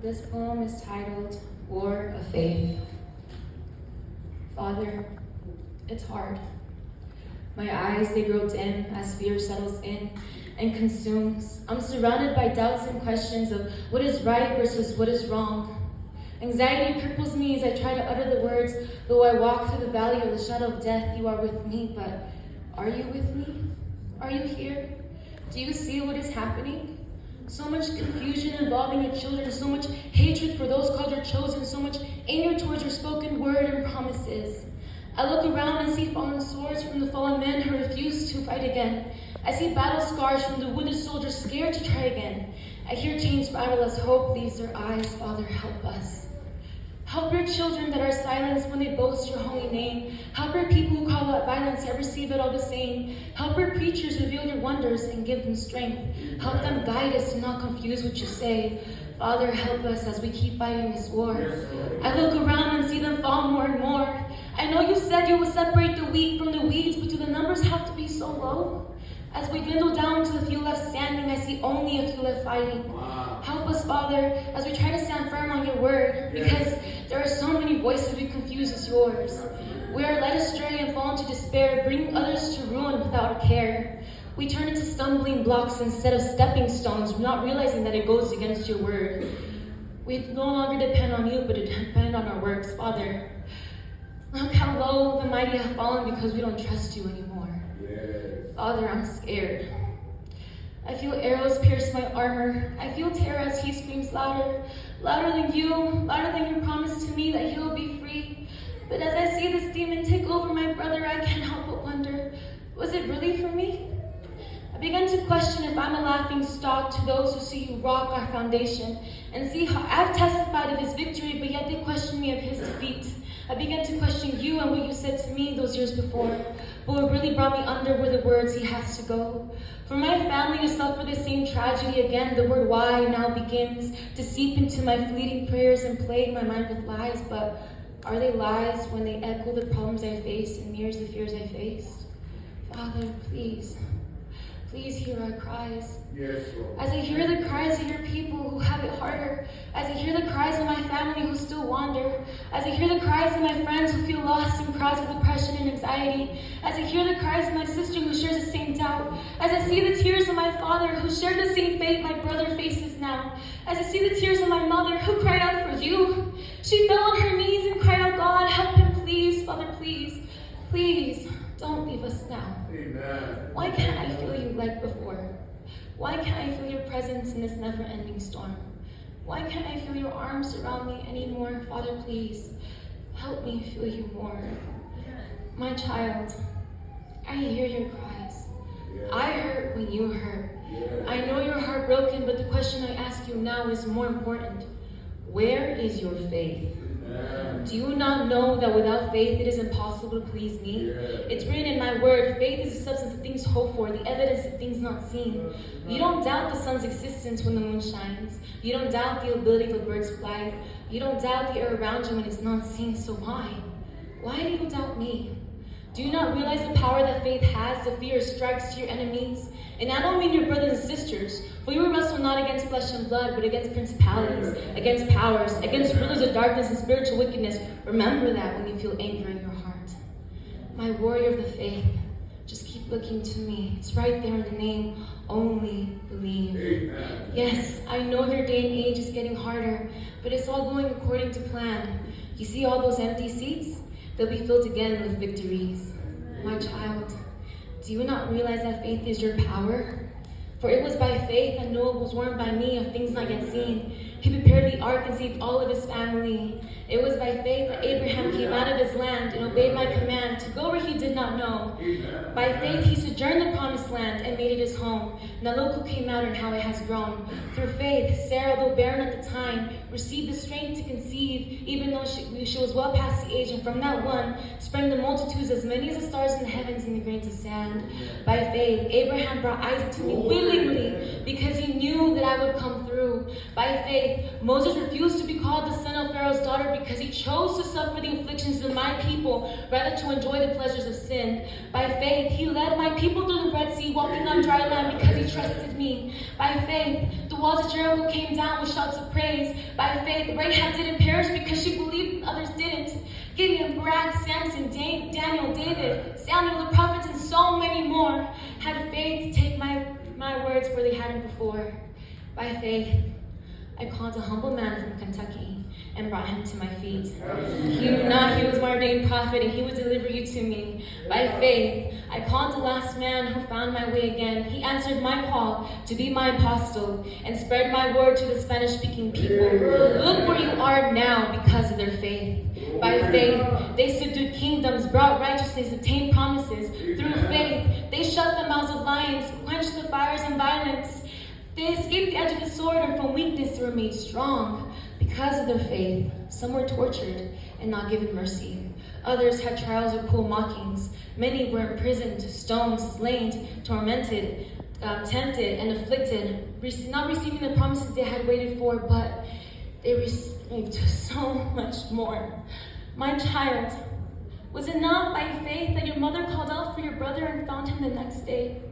This poem is titled War of Faith. Father, it's hard. My eyes, they grow dim as fear settles in and consumes. I'm surrounded by doubts and questions of what is right versus what is wrong. Anxiety cripples me as I try to utter the words, though I walk through the valley of the shadow of death, you are with me. But are you with me? Are you here? Do you see what is happening? So much confusion involving your children, so much hatred for those called your chosen, so much anger towards your spoken word and promises. I look around and see fallen swords from the fallen men who refuse to fight again. I see battle scars from the wounded soldiers scared to try again. I hear chains rattle as hope leaves their eyes. Father, help us. Help your children that are silenced when they boast your holy name. Help your people who call out violence yet receive it all the same. Help your preachers reveal your wonders and give them strength. Help them guide us and not confuse what you say. Father, help us as we keep fighting this war. I look around and see them fall more and more. I know you said you will separate the wheat from the weeds, but do the numbers have to be so low? As we dwindle down to the few left standing, I see only a few left fighting. Wow. Help us, Father, as we try to stand firm on your word, because there are so many voices we confuse as yours. We are led astray and fall into despair, bringing others to ruin without a care. We turn into stumbling blocks instead of stepping stones, not realizing that it goes against your word. We no longer depend on you, but depend on our works. Father, look how low the mighty have fallen because we don't trust you anymore. Father, I'm scared. I feel arrows pierce my armor. I feel terror as he screams louder, louder than you, louder than your promise to me that he will be free. But as I see this demon take over my brother, I can't help but wonder, was it really for me? I begin to question if I'm a laughing stock to those who see you rock our foundation and see how I've testified of his victory, but yet they question me of his defeat. I began to question you and what you said to me those years before, but what really brought me under were the words, he has to go. For my family to suffer the same tragedy again, the word why now begins to seep into my fleeting prayers and plague my mind with lies, but are they lies when they echo the problems I face and mirrors the fears I faced? Father, please hear our cries. Yes, Lord. As I hear the cries of your people who have it harder, as I hear the cries of my family who still wander, as I hear the cries of my friends who feel lost in cries of depression and anxiety, as I hear the cries of my sister who shares the same doubt, as I see the tears of my father who shared the same fate my brother faces now, as I see the tears of my mother who cried out for you. She fell on her knees and cried out, God, help him, please, Father, please, please. Don't leave us now. Amen. Why can't I feel you like before? Why can't I feel your presence in this never-ending storm? Why can't I feel your arms around me anymore? Father, please, help me feel you more. My child, I hear your cries. I hurt when you hurt. I know you're heartbroken, but the question I ask you now is more important. Where is your faith? Do you not know that without faith it is impossible to please me? It's written in my word, faith is the substance of things hoped for, the evidence of things not seen. You don't doubt the sun's existence when the moon shines. You don't doubt the ability of a bird's flight. You don't doubt the air around you when it's not seen, so why? Why do you doubt me? Do you not realize the power that faith has? The fear strikes to your enemies. And I don't mean your brothers and sisters, for you wrestle not against flesh and blood, but against principalities, against powers, against rulers of darkness and spiritual wickedness. Remember that when you feel anger in your heart. My warrior of the faith, just keep looking to me. It's right there in the name, only believe. Amen. Yes, I know your day and age is getting harder, but it's all going according to plan. You see all those empty seats? They'll be filled again with victories. My child, do you not realize that faith is your power? For it was by faith that Noah was warned by me of things not yet seen. He prepared the ark and saved all of his family. It was by faith that Abraham came out of his land and obeyed my command to go where he did not know. By faith he sojourned in the promised land and made it his home. Now look who came out and how it has grown. Through faith, Sarah, though barren at the time, received the strength to conceive, even though she was well past the age, and from that one sprang the multitudes, as many as the stars in the heavens and the grains of sand. By faith, Abraham brought Isaac to me willingly, because he knew that I would come through. By faith, Moses refused to be called the son of Pharaoh's daughter because he chose to suffer the afflictions of my people rather to enjoy the pleasures of sin. By faith, he led my people through the Red Sea, walking on dry land because he trusted me. By faith, The walls of Jericho came down with shouts of praise. By faith, Rahab didn't perish because she believed others didn't. Gideon, Barak, Samson, Daniel, David, Samuel, the prophets, and so many more had faith to take my words where they hadn't before. By faith, I called a humble man from Kentucky and brought him to my feet. He knew not he was my ordained prophet, and he would deliver you to me. By faith, I called the last man who found my way again. He answered my call to be my apostle and spread my word to the Spanish-speaking people. Look where you are now because of their faith. By faith, they subdued kingdoms, brought righteousness, attained promises. Through faith, they shut the mouths of lions, quenched the fires and violence. They escaped the edge of the sword, and from weakness they were made strong. Because of their faith, some were tortured and not given mercy. Others had trials or cruel mockings. Many were imprisoned, stoned, slain, tormented, tempted, and afflicted, not receiving the promises they had waited for, but they received so much more. My child, was it not by faith that your mother called out for your brother and found him the next day?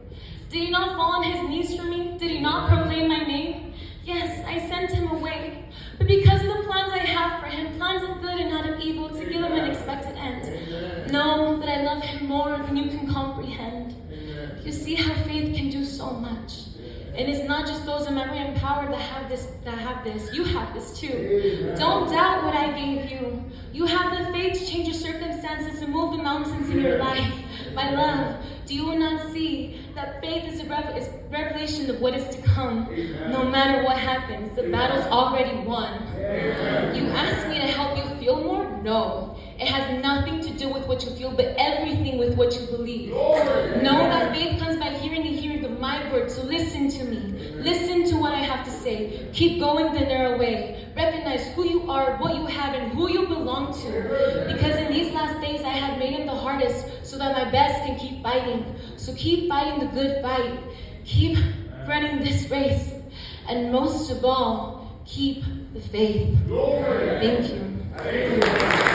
Did he not fall on his knees for me? Did he not proclaim my name? Yes, I sent him away. But because of the plans I have for him, plans of good and not of evil, to give him an expected end. Know that I love him more than you can comprehend. You see how faith can do so much. And it's not just those in memory and power that have this. You have this too. Don't doubt what I gave you. You have the faith to change your circumstances, to move the mountains in your life. My love, do you not see that faith is a revelation of what is to come? No matter what happens, the battle's already won. You ask me to help you feel more? No. It has nothing to do with what you feel, but everything with what you believe. Know that faith comes by hearing and hearing of my word, so listen to me. Listen to what I have to say. Keep going the narrow way. Recognize who you are, what you have, and who you belong to. Because in these last days I have made it the hardest so that my best can keep fighting. So keep fighting the good fight. Keep running this race. And most of all, keep the faith. Thank you.